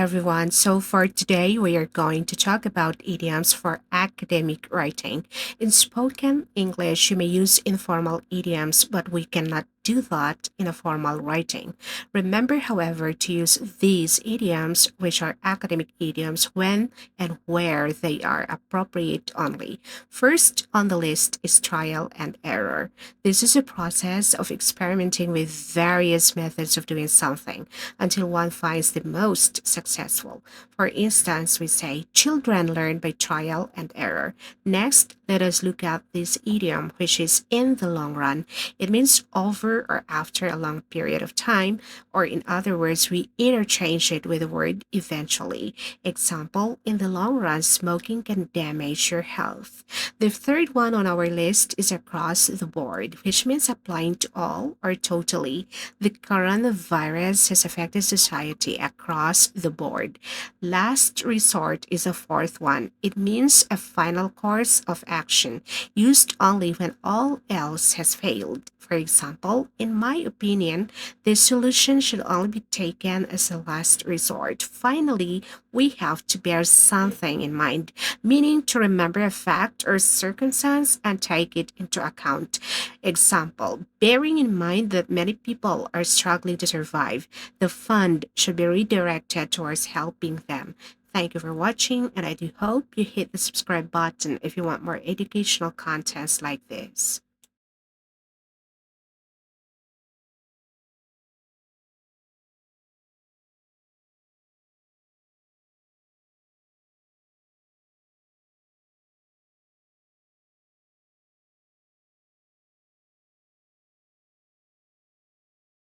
everyone. So for today, we are going to talk about idioms for academic writing. In spoken English, you may use informal idioms, but we cannot do that in a formal writing. Remember, however, to use these idioms, which are academic idioms, when and where they are appropriate only. First on the list is trial and error. This is a process of experimenting with various methods of doing something until one finds the most successful. For instance, we say, children learn by trial and error. Next, let us look at this idiom, which is in the long run. It means over or after a long period of time, or in other words, we interchange it with the word eventually. Example, in the long run, smoking can damage your health. The third one on our list is across the board, which means applying to all or totally. The coronavirus has affected society across the board. Last resort is a fourth one. It means a final course of action, used only when all else has failed. For example, in my opinion, the solution should only be taken as a last resort. Finally, we have to bear something in mind, meaning to remember a fact or circumstance and take it into account. Example, bearing in mind that many people are struggling to survive, the fund should be redirected towards helping them. Thank you for watching, and I do hope you hit the subscribe button if you want more educational contents like this.